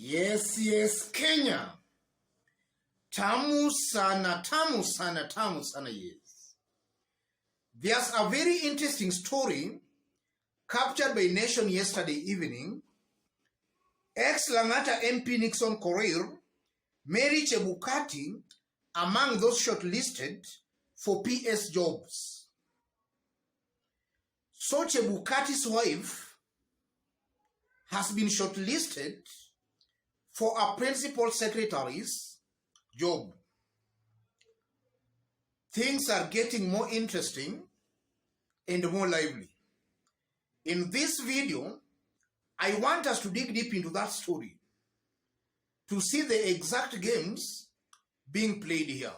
Yes, Kenya. Tamu sana, yes. There's a very interesting story captured by Nation yesterday evening. Ex-Langata MP Nixon Korir, Mary Chebukati, among those shortlisted for PS jobs. So Chebukati's wife has been shortlisted for a principal secretary's job. Things are getting more interesting and more lively. In this video, I want us to dig deep into that story to see the exact games being played here.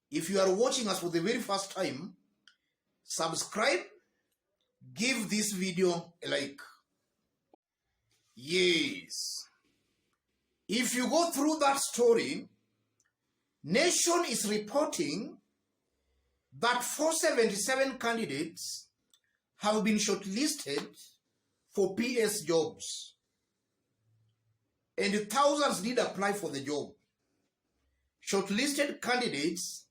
If you are watching us for the very first time, subscribe, give this video a like. Yes. If you go through that story, Nation is reporting that 477 candidates have been shortlisted for PS jobs, and thousands did apply for the job. Shortlisted candidates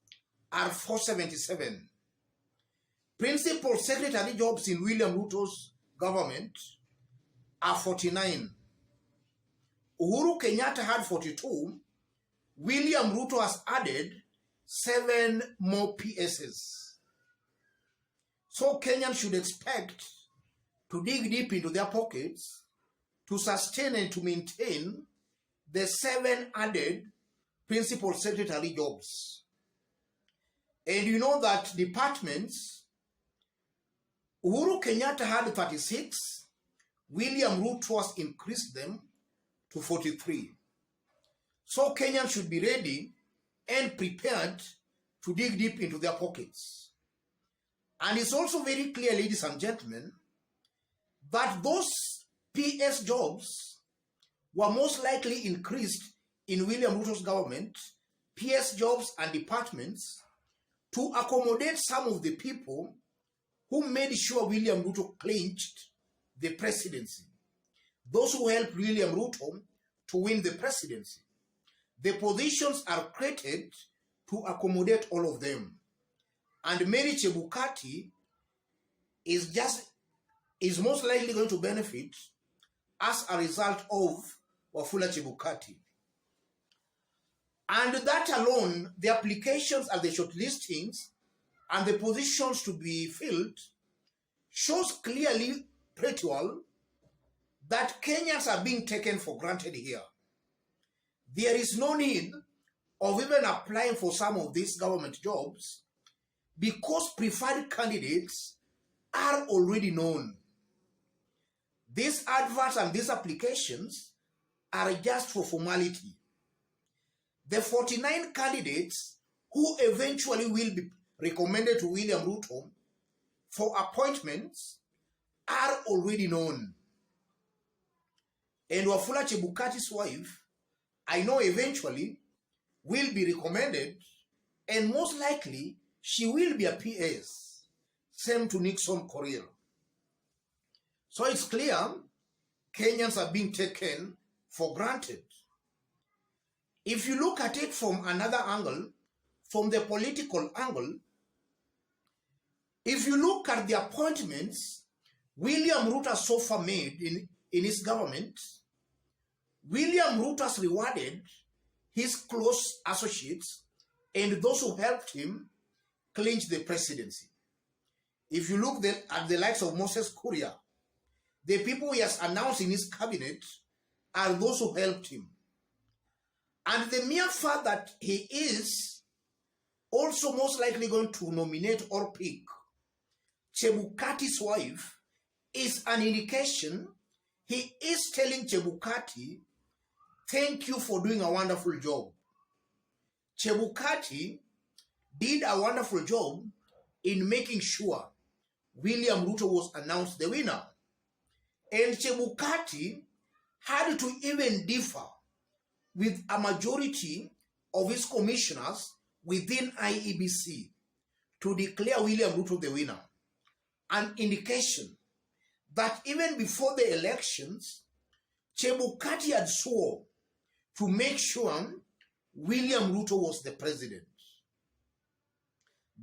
are 477. Principal secretary jobs in William Ruto's government are 49. Uhuru Kenyatta had 42. William Ruto has added 7 more PSs. So Kenyans should expect to dig deep into their pockets to sustain and to maintain the 7 added principal secretary jobs. And you know that departments, Uhuru Kenyatta had 36, William Ruto has increased them to 43. So Kenyans should be ready and prepared to dig deep into their pockets. And it's also very clear, ladies and gentlemen, that those PS jobs were most likely increased in William Ruto's government, PS jobs and departments, to accommodate some of the people who made sure William Ruto clinched the presidency. Those who helped William Ruto to win the presidency. The positions are created to accommodate all of them. And Mary Chebukati is most likely going to benefit as a result of Wafula Chebukati. And that alone, the applications and the shortlistings and the positions to be filled shows clearly, pretty well, that Kenyans are being taken for granted here. There is no need of even applying for some of these government jobs because preferred candidates are already known. These adverts and these applications are just for formality. The 49 candidates who eventually will be recommended to William Ruto for appointments are already known. And Wafula Chebukati's wife, I know eventually will be recommended, and most likely she will be a PS. Same to Nixon Korir. So it's clear Kenyans are being taken for granted. If you look at it from another angle, from the political angle, if you look at the appointments William Ruto so far made in his government, William Ruto has rewarded his close associates and those who helped him clinch the presidency. If you look at the likes of Moses Kuria, the people he has announced in his cabinet are those who helped him. And the mere fact that he is also most likely going to nominate or pick Chebukati's wife is an indication he is telling Chebukati, thank you for doing a wonderful job. Chebukati did a wonderful job in making sure William Ruto was announced the winner. And Chebukati had to even differ with a majority of his commissioners within IEBC to declare William Ruto the winner. An indication that even before the elections, Chebukati had swore to make sure William Ruto was the president.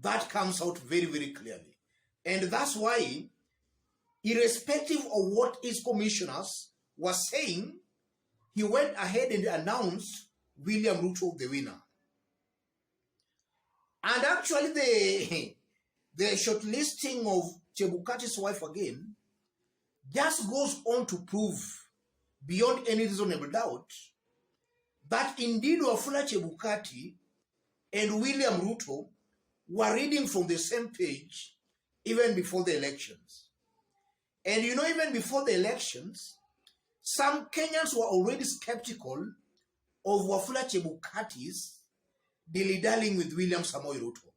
That comes out very, very clearly. And that's why, irrespective of what his commissioners were saying, he went ahead and announced William Ruto the winner. And actually, the shortlisting of Chebukati's wife again just goes on to prove, beyond any reasonable doubt, that indeed Wafula Chebukati and William Ruto were reading from the same page even before the elections. And you know, even before the elections, some Kenyans were already skeptical of Wafula Chebukati's dilly-dallying with William Samoei Ruto.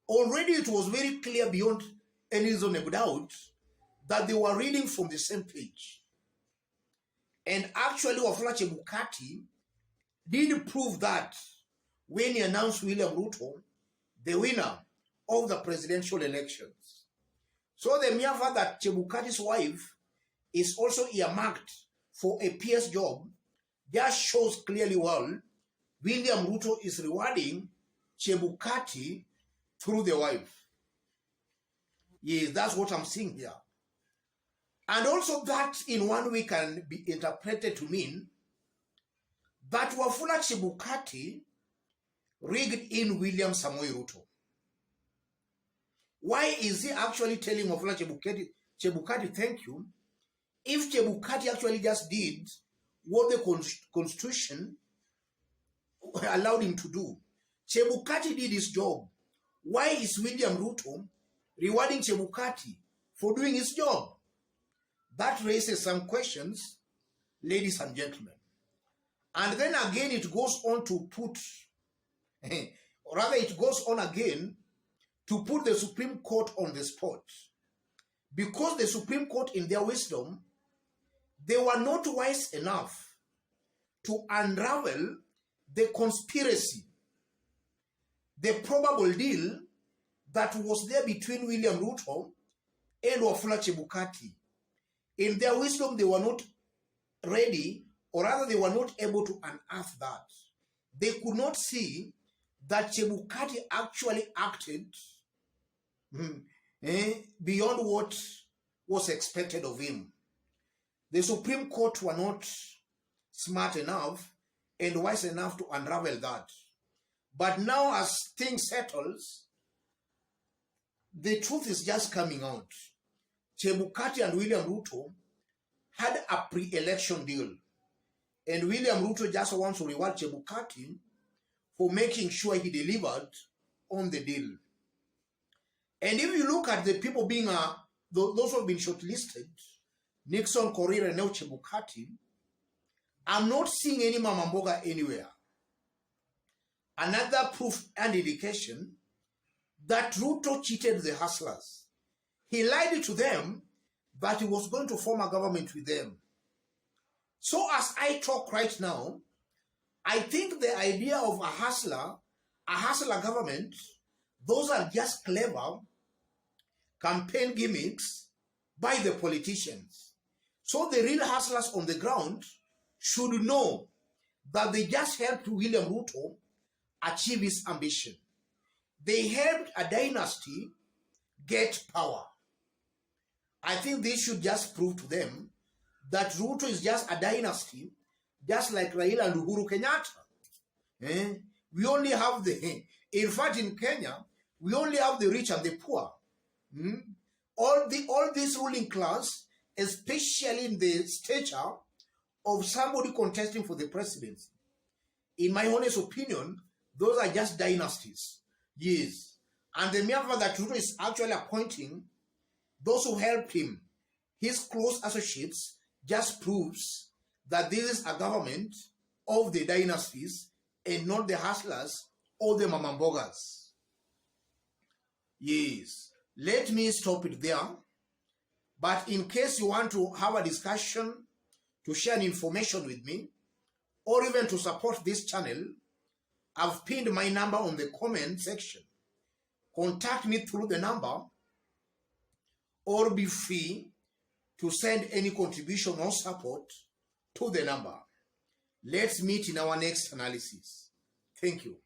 Already it was very clear beyond any reasonable doubt that they were reading from the same page. And actually, Wafula Chebukati did prove that when he announced William Ruto the winner of the presidential elections. So the mere fact that Chebukati's wife is also earmarked for a PS job just shows clearly well William Ruto is rewarding Chebukati through the wife. Yes, that's what I'm seeing here. And also that in one way can be interpreted to mean that Wafula Chebukati rigged in William Samoei Ruto. Why is he actually telling Wafula Chebukati, thank you, if Chebukati actually just did what the Constitution allowed him to do? Chebukati did his job. Why is William Ruto rewarding Chebukati for doing his job? That raises some questions, ladies and gentlemen. And then again it goes on to put, or rather it goes on again to put the Supreme Court on the spot. Because the Supreme Court, in their wisdom, they were not wise enough to unravel the conspiracy, the probable deal that was there between William Ruto and Wafula Chebukati. In their wisdom, they were not ready, or rather they were not able to unearth that. They could not see that Chebukati actually acted beyond what was expected of him. The Supreme Court were not smart enough and wise enough to unravel that. But now as things settles, the truth is just coming out. Chebukati and William Ruto had a pre-election deal. And William Ruto just wants to reward Chebukati for making sure he delivered on the deal. And if you look at the people being, those who have been shortlisted, Nixon, Korir, and now Chebukati, I'm not seeing any Mama Mboga anywhere. Another proof and indication that Ruto cheated the hustlers. He lied to them that he was going to form a government with them. So as I talk right now, I think the idea of a hustler government, those are just clever campaign gimmicks by the politicians. So the real hustlers on the ground should know that they just helped William Ruto achieve his ambition. They helped a dynasty get power. I think they should just prove to them that Ruto is just a dynasty, just like Raila and Uhuru Kenyatta. We only have in fact in Kenya, we only have the rich and the poor. All this ruling class, especially in the stature of somebody contesting for the presidency, in my honest opinion, those are just dynasties. Yes. And the mere fact that Ruto is actually appointing those who helped him, his close associates, just proves that this is a government of the dynasties and not the hustlers or the mamambogas. Yes. Let me stop it there. But in case you want to have a discussion, to share information with me, or even to support this channel, I've pinned my number on the comment section. Contact me through the number, or be free to send any contribution or support to the number. Let's meet in our next analysis. Thank you.